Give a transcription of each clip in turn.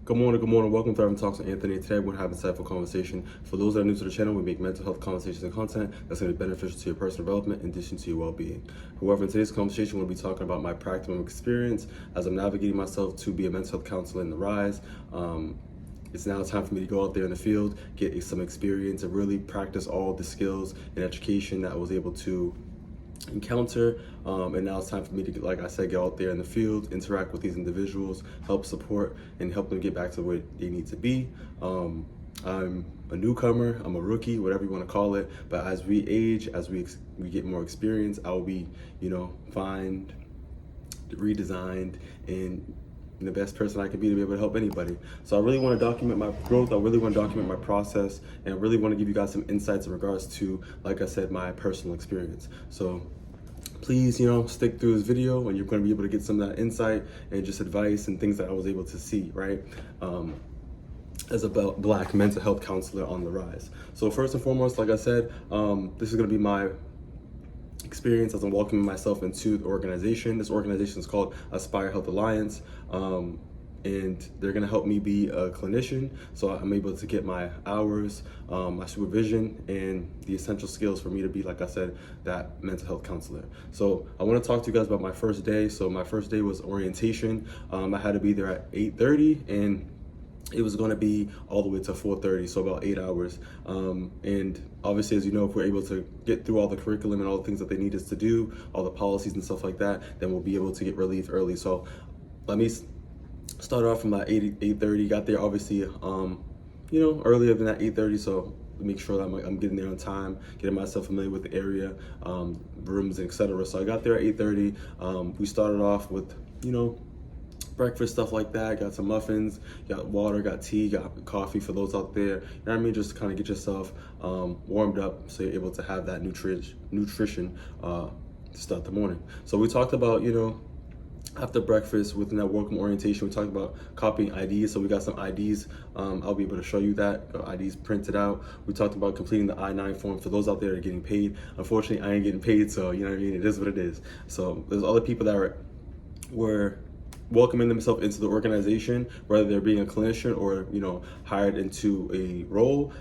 Good morning. Welcome to Thriving Talks with Anthony. Today we're going to have a insightful conversation. For those that are new to the channel, we make mental health conversations and content that's going to be beneficial to your personal development in addition to your well-being. However, in today's conversation, we'll be talking about my practicum experience as I'm navigating myself to be a mental health counselor in the Rise. It's now time for me to go out there in the field, get some experience, and really practice all the skills and education that I was able to encounter, and now it's time for me to, like I said, get out there in the field, interact with these individuals, help support and help them get back to where they need to be. I'm a newcomer, I'm a rookie, whatever you want to call it, but as we age, as we get more experience, I will be, find, redesigned, and the best person I can be to be able to help anybody. So I really want to document my growth. I really want to document my process, and I really want to give you guys some insights in regards to, like I said, my personal experience. So please, stick through this video, and you're going to be able to get some of that insight and just advice and things that I was able to see, right? As a Black mental health counselor on the Rise. So first and foremost, like I said, this is going to be my experience as I'm welcoming myself into the organization. This organization is called Aspire Health Alliance, and they're going to help me be a clinician, so I'm able to get my hours, my supervision, and the essential skills for me to be, like I said, that mental health counselor. So I want to talk to you guys about my first day. So my first day was orientation. I had to be there at 8:30, and it was going to be all the way to 4:30, so about 8 hours. And obviously, as you know, if we're able to get through all the curriculum and all the things that they need us to do, all the policies and stuff like that, then we'll be able to get relief early. So let me start off from about 8:30. Got there obviously, earlier than that 8:30. So make sure that I'm getting there on time, getting myself familiar with the area, rooms, etc. So I got there at 8:30. We started off with, breakfast, stuff like that. Got some muffins, got water, got tea, got coffee for those out there. You know what I mean? Just to kind of get yourself warmed up so you're able to have that nutrition to start the morning. So we talked about, after breakfast within that welcome orientation, we talked about copying IDs. So we got some IDs. I'll be able to show you that. IDs printed out. We talked about completing the I-9 form for those out there that are getting paid. Unfortunately, I ain't getting paid, so you know what I mean? It is what it is. So there's other people that were welcoming themselves into the organization, whether they're being a clinician or, hired into a role.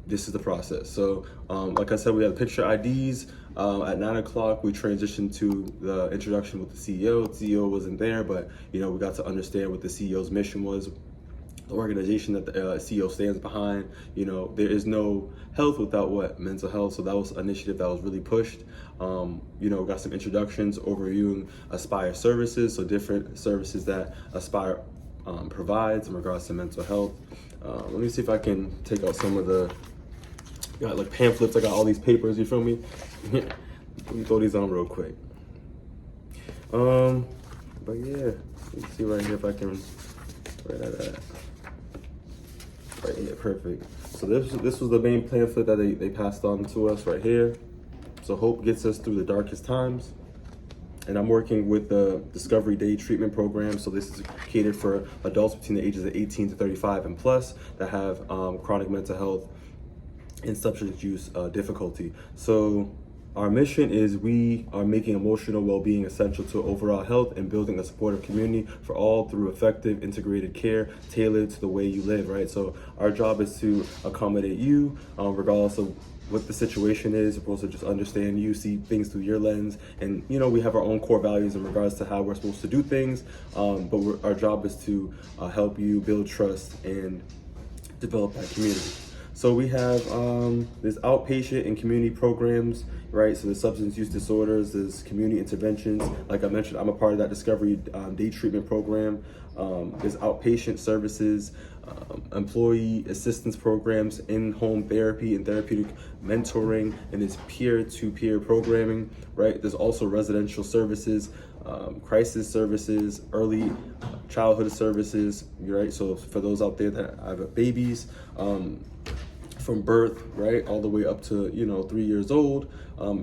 This is the process. So like I said, we had picture IDs. At 9 o'clock, we transitioned to the introduction with the CEO. The CEO wasn't there, but we got to understand what the CEO's mission was, the organization that the CEO stands behind. There is no health without what? Mental health. So that was an initiative that was really pushed. Got some introductions, overviewing Aspire services, so different services that Aspire provides in regards to mental health. Let me see if I can take out some of the, got like pamphlets, I got all these papers, you feel me? Let me throw these on real quick. But yeah, let's see right here if I can, where that at? Right here, perfect. So this was the main pamphlet that they passed on to us right here. So hope gets us through the darkest times. And I'm working with the Discovery Day treatment program. So this is catered for adults between the ages of 18 to 35 and plus that have chronic mental health and substance use difficulty. So our mission is we are making emotional well-being essential to overall health and building a supportive community for all through effective integrated care tailored to the way you live, right? So our job is to accommodate you regardless of what the situation is. We're supposed to just understand you, see things through your lens, and we have our own core values in regards to how we're supposed to do things, but our job is to help you build trust and develop that community. So we have there's outpatient and community programs, right? So there's substance use disorders, there's community interventions. Like I mentioned, I'm a part of that Discovery Day treatment program. There's outpatient services, employee assistance programs, in-home therapy and therapeutic mentoring, and there's peer-to-peer programming, right? There's also residential services, crisis services, early childhood services, right? So for those out there that have babies, from birth, right, all the way up to 3 years old,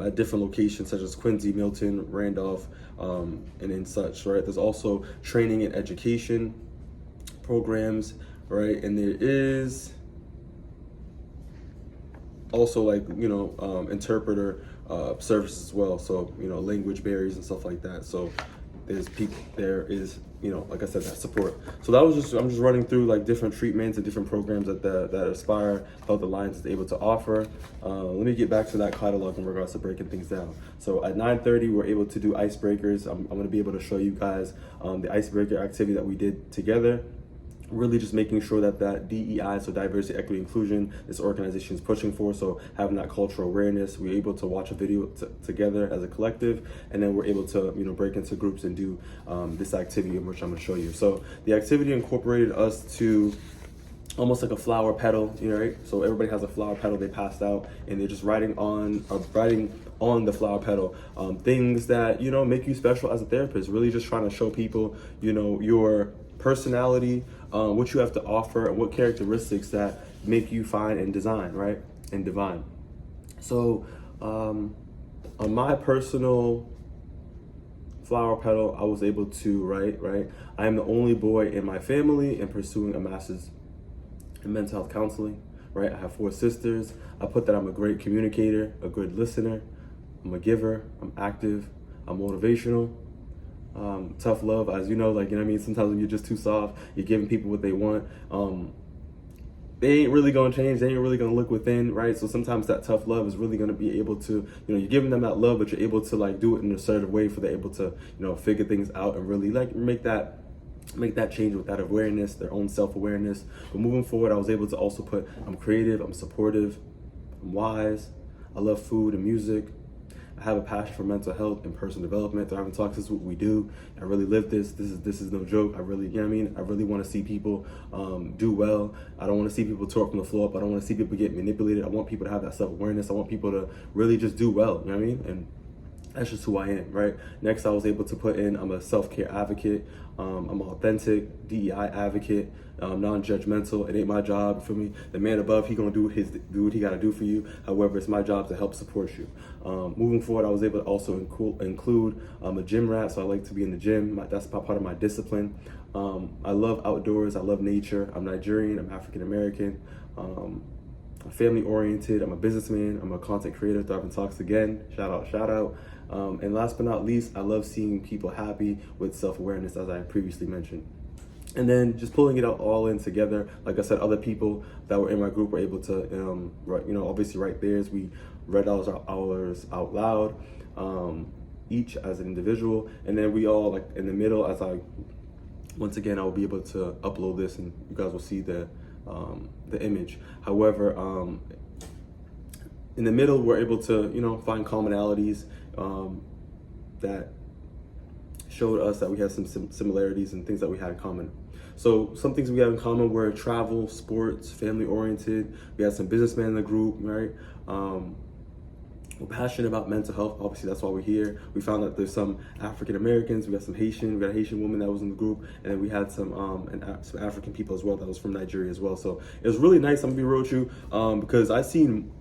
at different locations such as Quincy, Milton, Randolph, and such, right? There's also training and education programs, right? And there is also interpreter services as well. So language barriers and stuff like that. So there is, like I said, that support. So I'm just running through like different treatments and different programs that Aspire Health Alliance is able to offer. Let me get back to that catalog in regards to breaking things down. So at 9:30, we're able to do icebreakers. I'm going to be able to show you guys the icebreaker activity that we did together. Really just making sure that DEI, so diversity, equity, inclusion, this organization is pushing for. So having that cultural awareness, we're able to watch a video together as a collective, and then we're able to break into groups and do this activity, in which I'm going to show you. So the activity incorporated us to almost like a flower petal, right? So everybody has a flower petal they passed out, and they're just writing on the flower petal things that make you special as a therapist. Really just trying to show people your personality, what you have to offer, and what characteristics that make you fine and design, right? And divine. So on my personal flower petal, I was able to write, right? I am the only boy in my family and pursuing a master's in mental health counseling, right? I have 4 sisters. I put that I'm a great communicator, a good listener, I'm a giver, I'm active, I'm motivational. Tough love, as you know, sometimes when you're just too soft, you're giving people what they want. They ain't really gonna change, they ain't really gonna look within, right? So sometimes that tough love is really gonna be able to, you're giving them that love, but you're able to do it in an assertive way for they're able to, figure things out and really make that change with that awareness, their own self-awareness. But moving forward, I was able to also put, I'm creative, I'm supportive, I'm wise, I love food and music, I have a passion for mental health and personal development. Thriving Talks is what we do. I really live this. This is no joke. I really, I really want to see people do well. I don't want to see people tore from the floor up. I don't want to see people get manipulated. I want people to have that self-awareness. I want people to really just do well, And that's just who I am, right? Next, I was able to put in, I'm a self-care advocate. I'm authentic, DEI advocate, non-judgmental. It ain't my job. For me, the man above, he gonna do what he gotta do for you. However, it's my job to help support you. Moving forward, I was able to also include a gym rat. So I like to be in the gym. That's part of my discipline. I love outdoors. I love nature. I'm Nigerian. I'm African American. I'm family oriented. I'm a businessman. I'm a content creator. Thriving Talks again. Shout out. And last but not least, I love seeing people happy with self-awareness, as I previously mentioned. And then just pulling it all in together. Like I said, other people that were in my group were able to, obviously write theirs. We read ours out loud, each as an individual. And then we all, in the middle, once again, I will be able to upload this and you guys will see the image. However, in the middle, we're able to, find commonalities that showed us that we had some similarities and things that we had in common. So some things we have in common were travel, sports, family oriented. We had some businessmen in the group, right? We're passionate about mental health. Obviously, that's why we're here. We found that there's some African Americans. We got some Haitian. We got a Haitian woman that was in the group, and then we had some African people as well that was from Nigeria as well. So it was really nice. I'm gonna be real with you, because I seen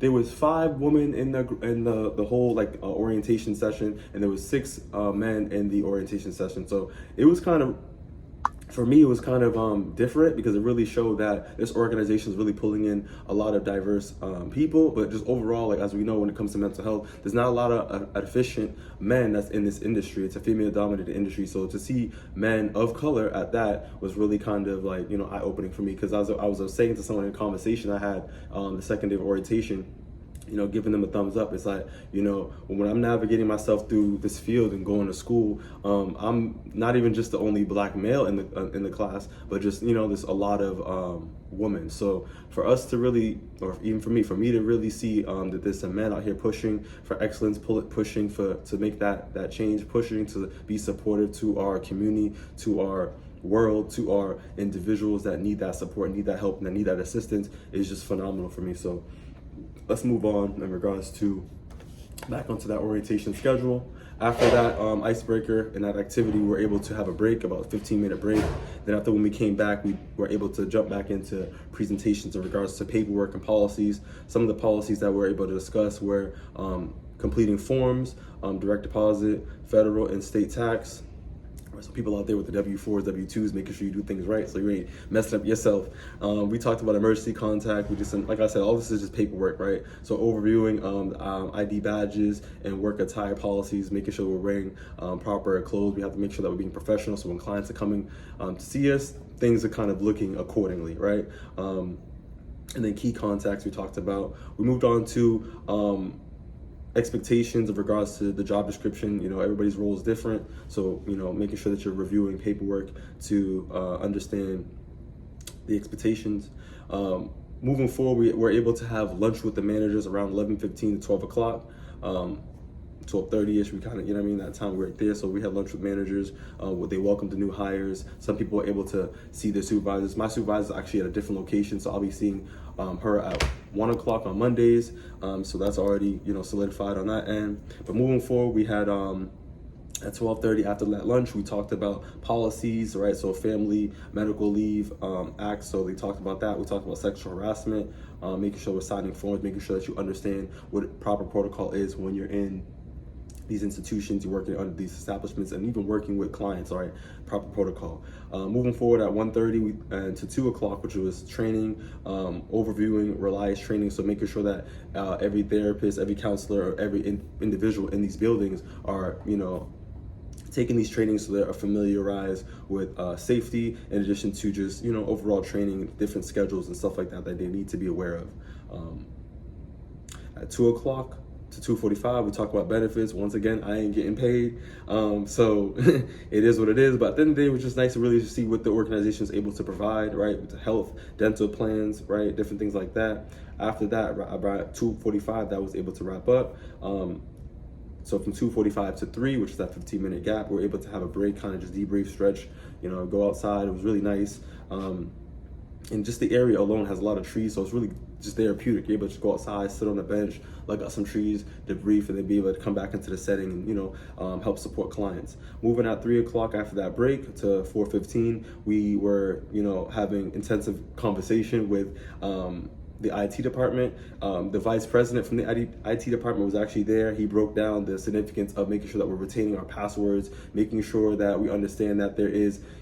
there was 5 women in the whole orientation session, and there was 6 men in the orientation session. So it was kind of, for me, it was kind of different because it really showed that this organization is really pulling in a lot of diverse people. But just overall, as we know, when it comes to mental health, there's not a lot of efficient men that's in this industry. It's a female-dominated industry. So to see men of color at that was really kind of eye-opening for me, because I was saying to someone in a conversation I had the second day of orientation, giving them a thumbs up. It's when I'm navigating myself through this field and going to school, I'm not even just the only black male in the class, but just, there's a lot of women. So for us to really, or even for me to really see that there's some men out here pushing for excellence, pushing to make that change, pushing to be supportive to our community, to our world, to our individuals that need that support, need that help, and that need that assistance, is just phenomenal for me. So let's move on in regards to back onto that orientation schedule. After that icebreaker and that activity, we were able to have a break, about a 15-minute break. Then after, when we came back, we were able to jump back into presentations in regards to paperwork and policies. Some of the policies that we were able to discuss were completing forms, direct deposit, federal and state tax, So people out there with the W-4s, W-2s, making sure you do things right so you ain't messing up yourself. We talked about emergency contact. We just, like I said, all this is just paperwork, right? So overviewing ID badges and work attire policies, making sure we're wearing proper clothes. We have to make sure that we're being professional. So when clients are coming to see us, things are kind of looking accordingly, right? And then key contacts we talked about. We moved on to expectations of regards to the job description. Everybody's role is different, so making sure that you're reviewing paperwork to understand the expectations. Moving forward, we're able to have lunch with the managers around 11:15 to 12 o'clock. 12:30ish, we kind of, that time we were there. So we had lunch with managers. They welcomed the new hires. Some people were able to see their supervisors. My supervisor is actually at a different location, so I'll be seeing her at 1 o'clock on Mondays. So that's already, solidified on that end. But moving forward, we had at 12:30 after that lunch, we talked about policies, right? So Family Medical Leave Act. So they talked about that. We talked about sexual harassment, making sure we're signing forms, making sure that you understand what proper protocol is when you're in these institutions, you're working under these establishments, and even working with clients, all right, proper protocol. Moving forward at 1:30 and to 2 o'clock, which was training, overviewing Reliance training, so making sure that every therapist, every counselor, or every individual in these buildings are, taking these trainings so they're familiarized with safety, in addition to just, overall training, different schedules and stuff like that that they need to be aware of. At 2 o'clock, to 2:45, we talk about benefits. Once again, I ain't getting paid, so it is what it is. But at the end of the day, it was just nice to really see what the organization is able to provide, right? With the health, dental plans, right? Different things like that. After that, about 2:45, that was able to wrap up. So from 2:45 to 3, which is that 15-minute gap, we're able to have a break, kind of just debrief, stretch, go outside. It was really nice. And just the area alone has a lot of trees, so it's really just therapeutic. You're able to just go outside, sit on a bench, look at some trees, debrief, and then be able to come back into the setting and help support clients. Moving at 3 o'clock after that break to 4:15, we were having intensive conversation with the IT department. The vice president from the IT department was actually there. He broke down the significance of making sure that we're retaining our passwords, making sure that we understand that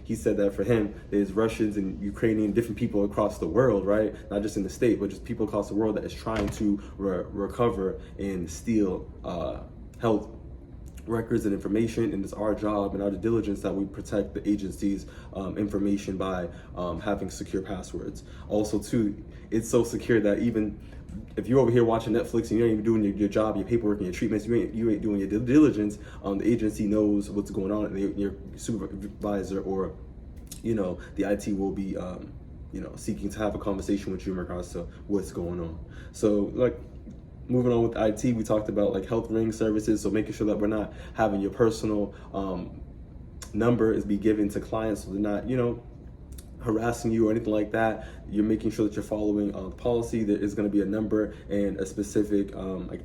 he said that for him, there's Russians and Ukrainian, different people across the world, right? Not just in the state, but just people across the world that is trying to recover and steal health records and information, and it's our job and our due diligence that we protect the agency's information by having secure passwords. Also, too, it's so secure that even if you're over here watching Netflix and you ain't even doing your job, your paperwork, and your treatments, you ain't doing your due diligence, the agency knows what's going on, and your supervisor or the IT will be seeking to have a conversation with you in regards to what's going on. So moving on with IT, we talked about health ring services, so making sure that we're not having your personal number is be given to clients, so they're not harassing you or anything like that. You're making sure that you're following the policy. There is going to be a number and a specific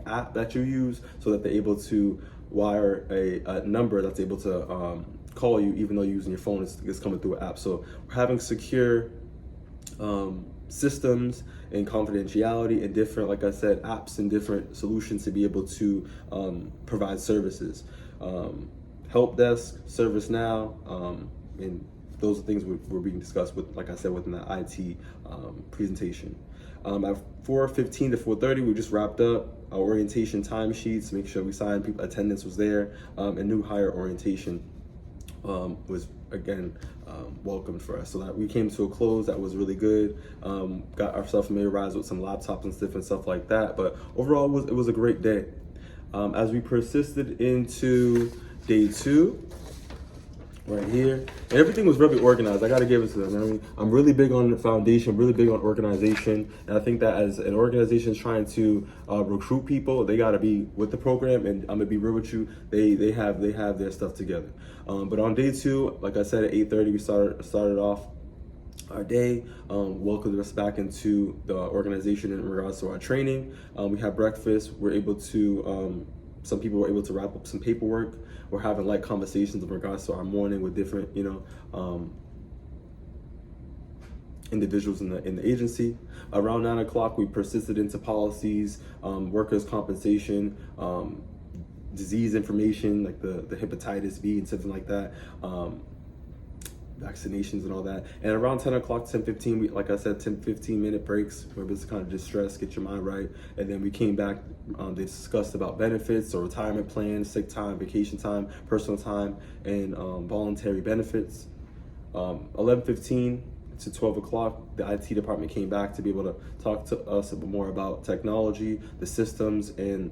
app that you use, so that they're able to wire a number that's able to call you, even though you're using your phone. It's coming through an app. So we're having secure systems and confidentiality and different, like I said, apps and different solutions to be able to provide services. Help desk, ServiceNow, and those are things were being discussed with, like I said, within the IT presentation. At 4:15 to 4:30, we just wrapped up our orientation timesheets, make sure we signed, people attendance was there, and new hire orientation was again welcomed for us. So that we came to a close. That was really good. Got ourselves familiarized with some laptops and different stuff like that. But overall, it was a great day. As we persisted into day 2, right here, and everything was really organized. I got to give it to them. I mean, I'm really big on the foundation, really big on organization, and I think that as an organization is trying to recruit people, they got to be with the program. And I'm gonna be real with you, they have their stuff together. But on day 2, like I said, at 8:30, we started off our day, welcomed us back into the organization in regards to our training. We had breakfast. We're able to. Some people were able to wrap up some paperwork. We're having light conversations in regards to our morning with different, individuals in the agency. Around 9 o'clock, we persisted into policies, workers' compensation, disease information, like the hepatitis B and something like that, vaccinations and all that. And around 10 o'clock, 10:15, we, like I said, 10-15 minute breaks where it's kind of distress, get your mind right. And then we came back, they discussed about benefits or retirement plans, sick time, vacation time, personal time, and voluntary benefits. 11:15 to 12 o'clock, the IT department came back to be able to talk to us a bit more about technology, the systems, and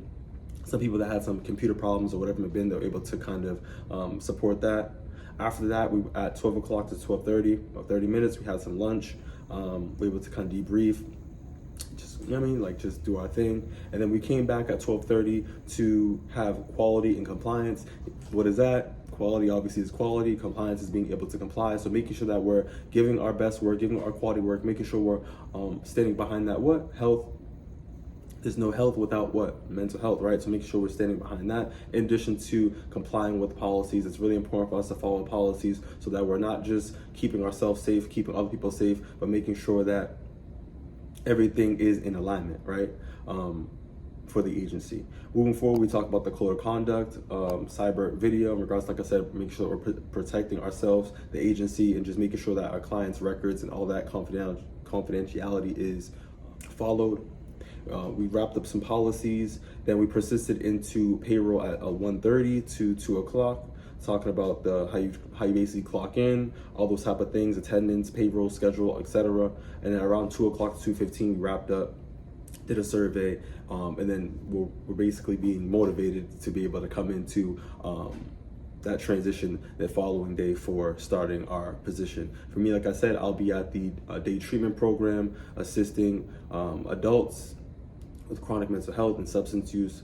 some people that had some computer problems or whatever it may have been, they were able to kind of support that. After that, we at 12 o'clock to 12:30, about 30 minutes, we had some lunch. We were able to kind of debrief, just, you know what I mean, like just do our thing. And then we came back at 12:30 to have quality and compliance. What is that? Quality obviously is quality, compliance is being able to comply. So making sure that we're giving our best work, giving our quality work, making sure we're standing behind that what? Health. There's no health without what? Mental health, right? So make sure we're standing behind that. In addition to complying with policies, it's really important for us to follow policies so that we're not just keeping ourselves safe, keeping other people safe, but making sure that everything is in alignment, right? For the agency. Moving forward, we talk about the code of conduct, cyber video in regards, like I said, make sure that we're protecting ourselves, the agency, and just making sure that our clients' records and all that confidentiality is followed. We wrapped up some policies, then we persisted into payroll at 1:30 to 2 o'clock, talking about how you basically clock in, all those type of things, attendance, payroll, schedule, etc. And then around 2 o'clock to 2:15, we wrapped up, did a survey, and then we're basically being motivated to be able to come into that transition the following day for starting our position. For me, like I said, I'll be at the day treatment program, assisting adults with chronic mental health and substance use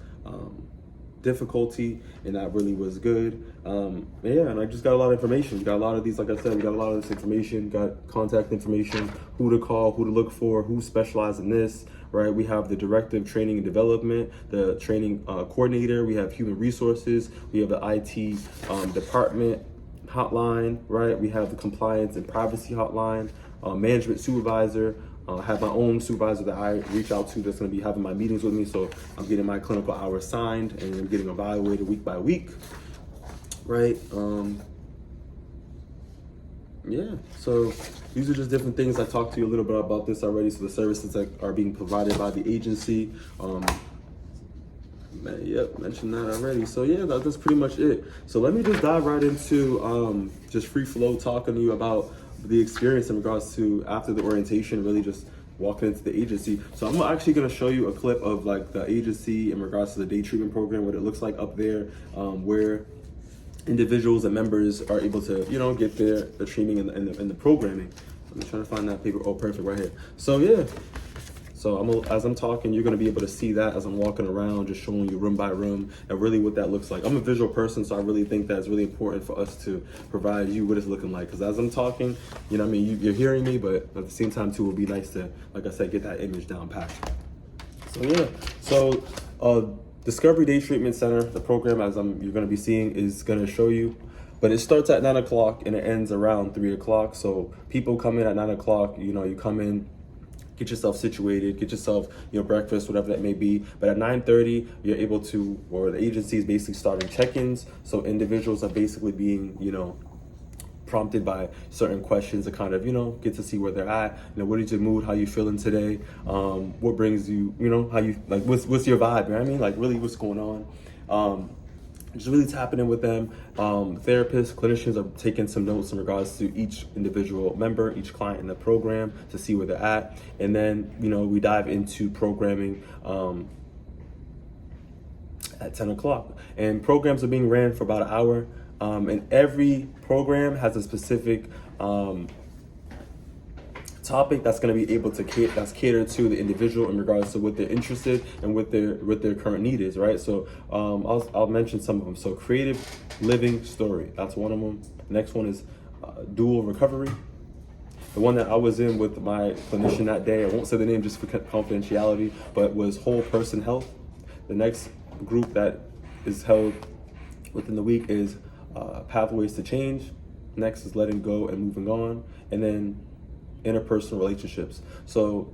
difficulty, and that really was good. And I just got a lot of information. Got a lot of these, like I said, we got a lot of this information, got contact information, who to call, who to look for, who specializes in this, right? We have the director of training and development, the training coordinator, we have human resources, we have the IT department hotline, right? We have the compliance and privacy hotline, management supervisor. I have my own supervisor that I reach out to that's going to be having my meetings with me. So I'm getting my clinical hours signed and I'm getting evaluated week by week, right? Yeah, so these are just different things. I talked to you a little bit about this already. So the services that are being provided by the agency. Yep, mentioned that already. So yeah, that's pretty much it. So let me just dive right into just free flow talking to you about the experience in regards to after the orientation, really just walking into the agency. So I'm actually going to show you a clip of like the agency in regards to the day treatment program, what it looks like up there, where individuals and members are able to, you know, get the training and the programming. I'm trying to find that paper. Oh, perfect, right here. So yeah. So as I'm talking, you're gonna be able to see that as I'm walking around, just showing you room by room and really what that looks like. I'm a visual person, so I really think that's really important for us to provide you what it's looking like. Because as I'm talking, you know what I mean, you're hearing me, but at the same time too, it would be nice to, like I said, get that image down pat. So yeah, so Discovery Day Treatment Center, the program you're gonna be seeing is gonna show you, but it starts at 9 o'clock and it ends around 3 o'clock. So people come in at 9 o'clock, you know, you come in, get yourself situated, get yourself, you know, breakfast, whatever that may be. But at 9:30, you're able to, or the agency is basically starting check-ins. So individuals are basically being, you know, prompted by certain questions to kind of, you know, get to see where they're at. You know, what is your mood? How you feeling today? What brings you, you know, how you, like, what's your vibe? You know what I mean? Like, really, what's going on? Just really tapping in with them. Therapists, clinicians are taking some notes in regards to each individual member, each client in the program to see where they're at. And then, you know, we dive into programming at 10 o'clock. And programs are being ran for about an hour. And every program has a specific topic that's going to be able to cater to the individual in regards to what they're interested and what their current need is, right? So I'll mention some of them. So creative living story, that's one of them. Next one is dual recovery. The one that I was in with my clinician that day, I won't say the name just for confidentiality, but was whole person health. The next group that is held within the week is pathways to change. Next is letting go and moving on. And then interpersonal relationships. So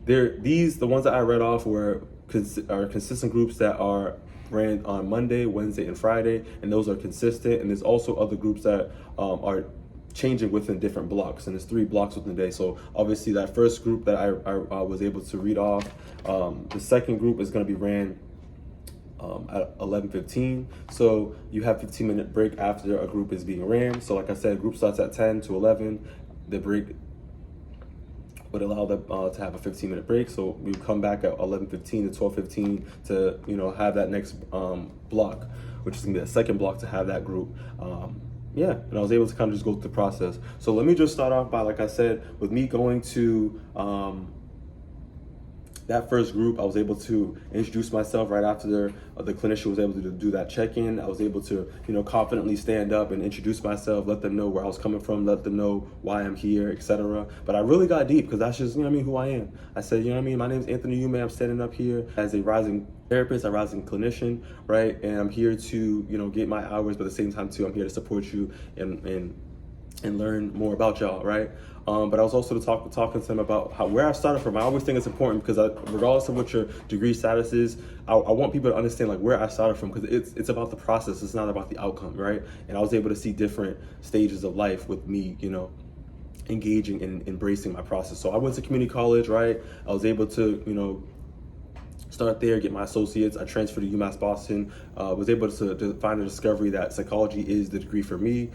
the ones that I read off are consistent groups that are ran on Monday, Wednesday, and Friday, and those are consistent. And there's also other groups that are changing within different blocks, and there's 3 blocks within the day. So obviously that first group that I was able to read off, the second group is going to be ran at 11:15. So you have 15-minute break after a group is being ran. So like I said, group starts at 10 to 11. The break would allow them to have a 15-minute break. So we would come back at 11:15 to 12:15 to have that next block, which is gonna be the second block to have that group. Yeah, and I was able to kind of just go through the process. So let me just start off by, like I said, with me going to that first group. I was able to introduce myself right after the clinician was able to do that check-in. I was able to, confidently stand up and introduce myself, let them know where I was coming from, let them know why I'm here, etc. But I really got deep because that's just, who I am. I said, my name is Anthony Umeh. I'm standing up here as a rising therapist, a rising clinician, right? And I'm here to, get my hours, but at the same time too, I'm here to support you and learn more about y'all, right? But I was also talking to them about where I started from. I always think it's important because regardless of what your degree status is, I want people to understand where I started from, because it's about the process. It's not about the outcome, right? And I was able to see different stages of life with me, engaging and embracing my process. So I went to community college, right? I was able to, start there, get my associates. I transferred to UMass Boston. Was able to find a discovery that psychology is the degree for me,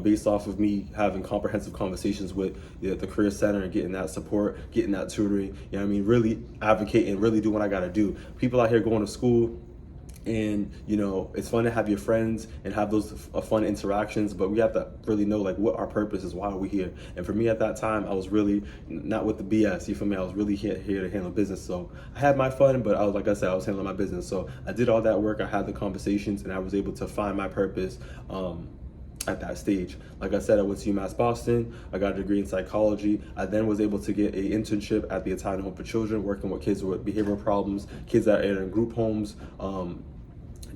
based off of me having comprehensive conversations with the Career Center and getting that support, getting that tutoring. Really advocating, really do what I gotta do. People out here going to school, and it's fun to have your friends and have those fun interactions, but we have to really know what our purpose is. Why are we here? And for me at that time, I was really not with the BS. You feel me? I was really here to handle business. So I had my fun, but I was handling my business. So I did all that work. I had the conversations, and I was able to find my purpose at that stage. Like I said, I went to UMass Boston. I got a degree in psychology. I then was able to get an internship at the Italian Home for Children, working with kids with behavioral problems, kids that are in group homes,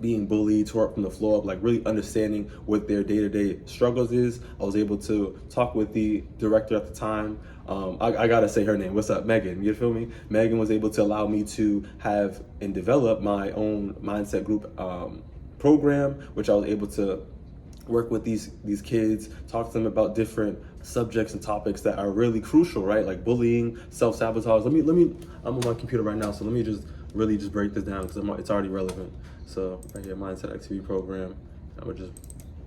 being bullied, tore up from the floor up, really understanding what their day-to-day struggles is. I was able to talk with the director at the time. I gotta say her name. What's up, Megan? You feel me? Megan was able to allow me to have and develop my own mindset group program, which I was able to work with these kids, talk to them about different subjects and topics that are really crucial, right? Like bullying, self-sabotage. Let me. I'm on my computer right now, so let me just break this down because it's already relevant. So right here, mindset activity program. I'm gonna just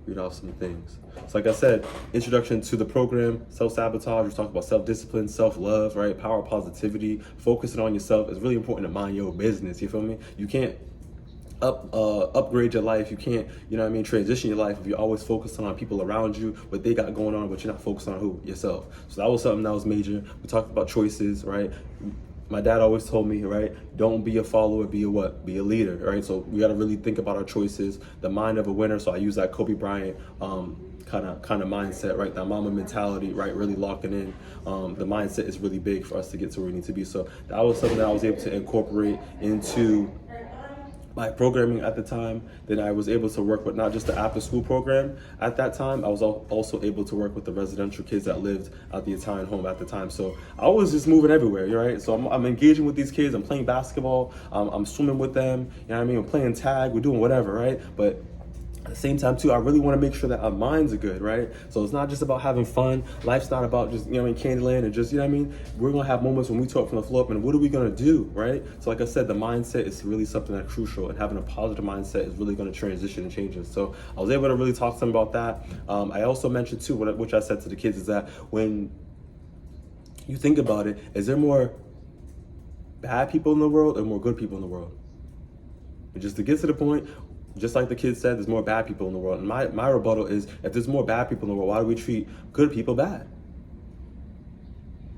read off some things. So like I said, introduction to the program, self-sabotage. We talk about self-discipline, self-love, right? Power of positivity, focusing on yourself. It's really important to mind your business. You feel me? You can't upgrade your life. You can't, transition your life if you're always focused on people around you, what they got going on, but you're not focused on yourself. So that was something that was major. We talked about choices, right? My dad always told me, right, don't be a follower, be a what? Be a leader, right? So we got to really think about our choices, the mind of a winner. So I use that Kobe Bryant kind of mindset, right? That mama mentality, right? Really locking in. The mindset is really big for us to get to where we need to be. So that was something that I was able to incorporate into my programming at the time. Then I was able to work with not just the after school program at that time, I was also able to work with the residential kids that lived at the Italian home at the time. So I was just moving everywhere, right? So I'm engaging with these kids, I'm playing basketball, I'm swimming with them, I'm playing tag, we're doing whatever, right? But at the same time too, I really want to make sure that our minds are good, right? So it's not just about having fun. Life's not about just, Candyland and just, we're going to have moments when we talk from the floor up, and what are we going to do, right? So like I said, the mindset is really something that's crucial, and having a positive mindset is really going to transition and change us. So I was able to really talk to them about that. I also mentioned too, which I said to the kids, is that when you think about it, is there more bad people in the world or more good people in the world? And just to get to the point, just like the kids said, there's more bad people in the world. And my rebuttal is, if there's more bad people in the world, why do we treat good people bad?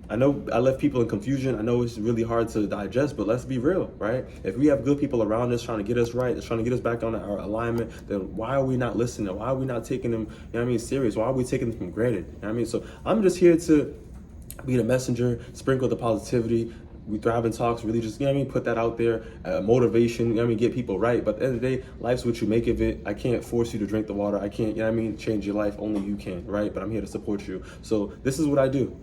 I know I left people in confusion. I know it's really hard to digest, but let's be real, right? If we have good people around us trying to get us right, that's trying to get us back on our alignment, then why are we not listening? Why are we not taking them, serious? Why are we taking them for granted? So I'm just here to be the messenger, sprinkle the positivity. We thrive in talks, really just, put that out there, motivation, get people right. But at the end of the day, life's what you make of it. I can't force you to drink the water. I can't, change your life. Only you can, right? But I'm here to support you. So this is what I do.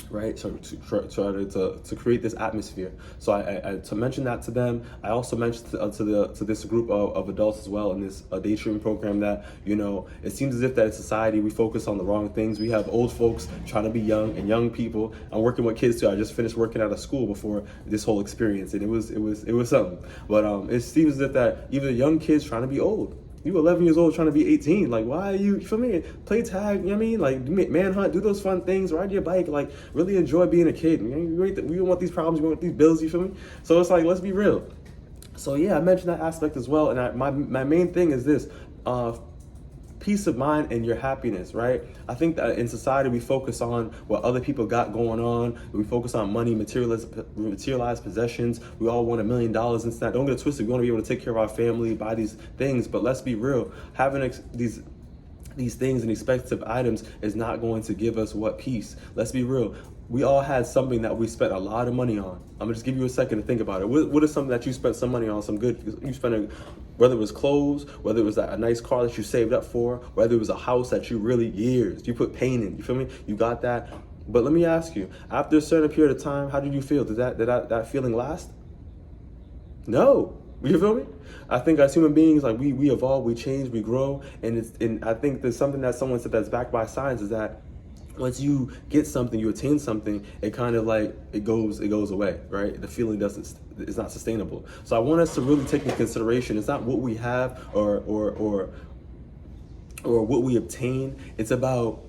right? So to create this atmosphere. So I to mention that to them. I also mentioned to this group of adults as well in this day treatment program that, you know, it seems as if that in society we focus on the wrong things. We have old folks trying to be young and young people. I'm working with kids too. I just finished working at a school before this whole experience, and it was something. But it seems as if that even young kids trying to be old. You 11 years old trying to be 18. Like, why are you feel me? Play tag, you know what I mean? Like, manhunt, do those fun things, ride your bike, like, really enjoy being a kid. You know, we don't want these problems, we want these bills, you feel me? So it's like, let's be real. So yeah, I mentioned that aspect as well. And my main thing is this, peace of mind and your happiness, right? I think that in society we focus on what other people got going on. We focus on money, materialized possessions. We all want $1 million and stuff. Don't get it twisted. We want to be able to take care of our family, buy these things. But let's be real. Having these things and expensive items is not going to give us what peace. Let's be real. We all had something that we spent a lot of money on. I'm gonna just give you a second to think about it. What is something that you spent some money on? Some good, you spent, whether it was clothes, whether it was a nice car that you saved up for, whether it was a house that you really you put pain in, you feel me? You got that. But let me ask you, after a certain period of time, how did you feel? Did that feeling last? No. You feel me? I think as human beings, like we evolve, we change, we grow, and I think there's something that someone said that's backed by science is that once you get something, you attain something, it kind of like it goes away, right? The feeling it's not sustainable. So I want us to really take into consideration, it's not what we have or what we obtain. It's about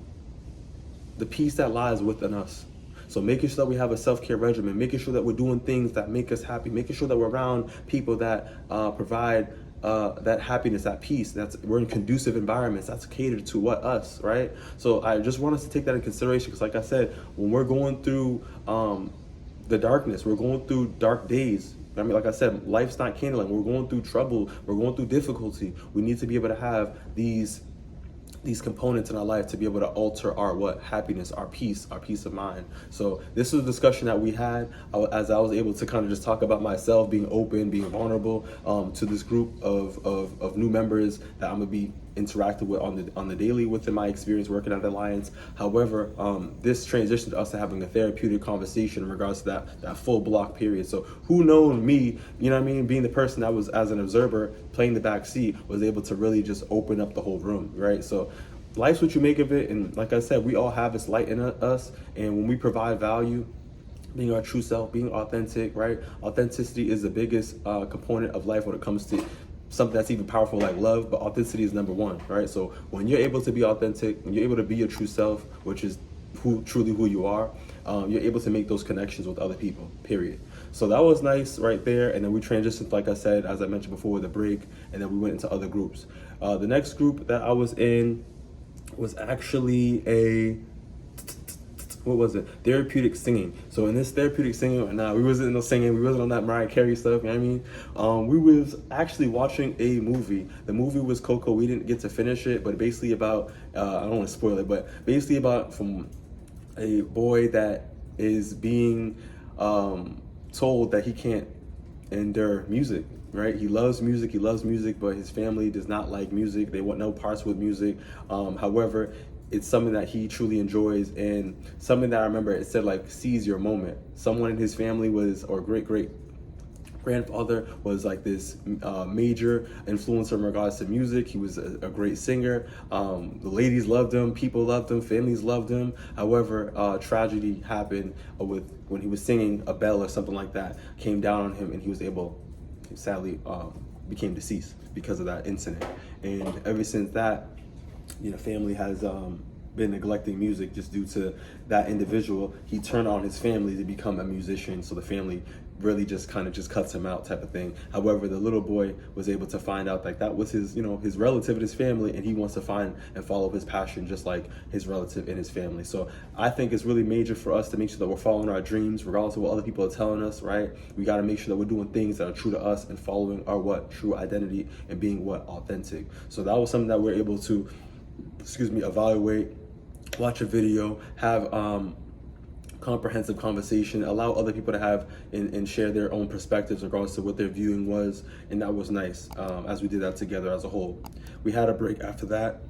the peace that lies within us. So making sure that we have a self-care regimen, making sure that we're doing things that make us happy, making sure that we're around people that provide that happiness, that peace, we're in conducive environments, that's catered to us, right? So I just want us to take that in consideration, because like I said, when we're going through the darkness, we're going through dark days. I mean, like I said, life's not candlelit. We're going through trouble, we're going through difficulty. We need to be able to have these components in our life to be able to alter our happiness, our peace of mind. So this was a discussion that we had as I was able to kind of just talk about myself, being open, being vulnerable to this group of new members that I'm gonna be interacting with on the daily within my experience working at the Alliance. However, this transitioned us to having a therapeutic conversation in regards to that full block period. So who knows me, you know what I mean, being the person that was as an observer playing the back seat, was able to really just open up the whole room, right? So life's what you make of it, and like I said, we all have this light in us, and when we provide value, being our true self, being authentic, right? Authenticity is the biggest component of life when it comes to something that's even powerful like love, but authenticity is number one, right? So when you're able to be authentic, when you're able to be your true self, which is truly who you are, you're able to make those connections with other people, period. So that was nice right there. And then we transitioned, like I said, as I mentioned before, with the break, and then we went into other groups. The next group that I was in was actually therapeutic singing. So in this therapeutic singing, we wasn't no singing, we wasn't on that Mariah Carey stuff, you know what I mean? We was actually watching a movie. The movie was Coco. We didn't get to finish it, but basically about, I don't want to spoil it, but basically about from a boy that is being told that he can't endure music, right? He loves music, but his family does not like music. They want no parts with music. However, it's something that he truly enjoys, and something that I remember, it said like, seize your moment. Someone in his family or great grandfather was like this major influencer in regards to music. He was a great singer. The ladies loved him, people loved him, families loved him. However, tragedy happened when he was singing, a bell or something like that came down on him, and he sadly became deceased because of that incident. And ever since that, family has been neglecting music just due to that individual. He turned on his family to become a musician, so the family really just cuts him out, type of thing. However, the little boy was able to find out that was his relative in his family, and he wants to find and follow his passion just like his relative and his family. So I think it's really major for us to make sure that we're following our dreams regardless of what other people are telling us, right? We got to make sure that we're doing things that are true to us and following our true identity and being authentic. So that was something that we're able to evaluate, watch a video, have comprehensive conversation, allow other people to have and share their own perspectives in regards to what their viewing was, and that was nice as we did that together as a whole. We had a break after that,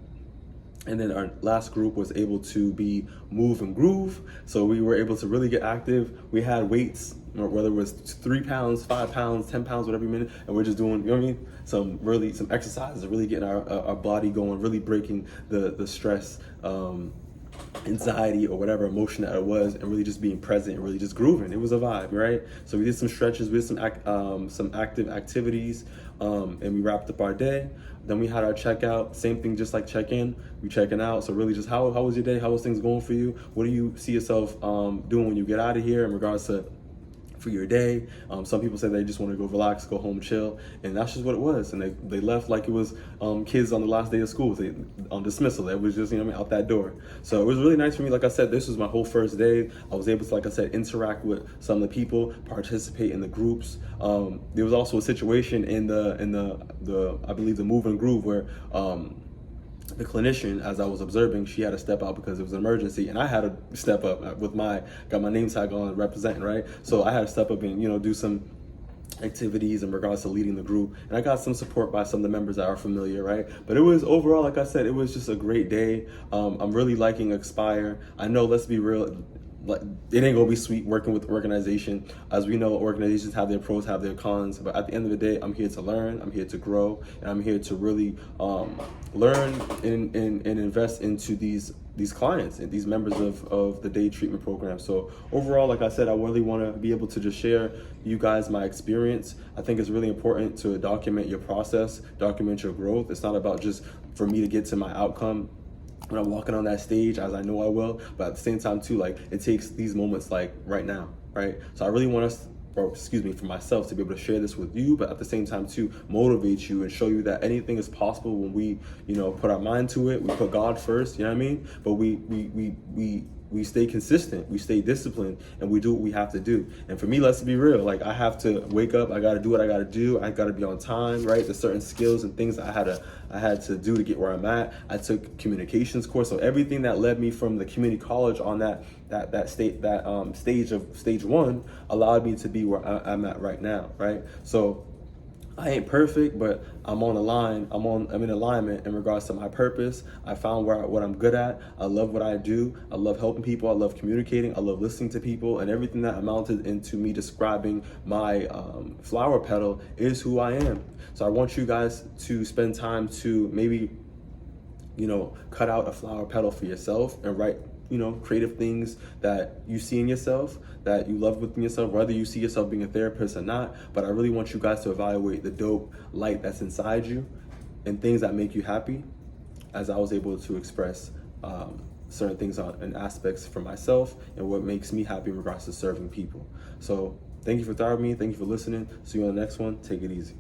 And then our last group was able to be move and groove. So we were able to really get active. We had weights, whether it was 3 pounds, 5 pounds, 10 pounds, whatever minute. And we're just doing, you know what I mean? Some exercises, really getting our body going, really breaking the stress, anxiety or whatever emotion that it was, and really just being present and really just grooving. It was a vibe, right? So we did some stretches, we did some active activities, and we wrapped up our day. Then we had our checkout, same thing, just like check-in, we checking out. So really just how was your day? How was things going for you? What do you see yourself doing when you get out of here in regards to for your day? Some people say they just want to go relax, go home, chill, and that's just what it was. And they left like it was kids on the last day of school, on dismissal. It was just, you know what I mean, out that door. So it was really nice for me. Like I said, this was my whole first day. I was able to, like I said, interact with some of the people, participate in the groups. There was also a situation in the I believe the Move and Groove where the clinician, as I was observing, she had to step out because it was an emergency, and I had to step up with got my name tag on, representing, right? So I had to step up and, you know, do some activities in regards to leading the group, and I got some support by some of the members that are familiar, right? But it was overall, like I said, it was just a great day. I'm really liking Expire. I know, let's be real, like, it ain't gonna be sweet working with organization. As we know, organizations have their pros, have their cons, but at the end of the day, I'm here to learn, I'm here to grow, and I'm here to really learn and invest into these clients and these members of the day treatment program. So overall, like I said, I really want to be able to just share you guys my experience. I think it's really important to document your process, document your growth. It's not about just for me to get to my outcome when I'm walking on that stage, as I know I will, but at the same time too, like, it takes these moments like right now, right? So I really want us, or excuse me, for myself, to be able to share this with you, but at the same time to motivate you and show you that anything is possible when we, you know, put our mind to it. We put God first, you know what I mean? But we stay consistent, we stay disciplined, and we do what we have to do. And for me, let's be real, like, I have to wake up, I gotta do what I gotta do, I gotta be on time, right? There's certain skills and things I had to do to get where I'm at. I took communications course, so everything that led me from the community college on that stage of stage 1 allowed me to be where I'm at right now, right? So I ain't perfect, but I'm on a line. I'm in alignment in regards to my purpose. I found what I'm good at. I love what I do. I love helping people. I love communicating. I love listening to people, and everything that amounted into me describing my flower petal is who I am. So I want you guys to spend time to maybe, you know, cut out a flower petal for yourself and write, you know, creative things that you see in yourself, that you love within yourself, whether you see yourself being a therapist or not. But I really want you guys to evaluate the dope light that's inside you and things that make you happy, as I was able to express certain things and aspects for myself and what makes me happy in regards to serving people. So thank you for thriving me. Thank you for listening. See you on the next one. Take it easy.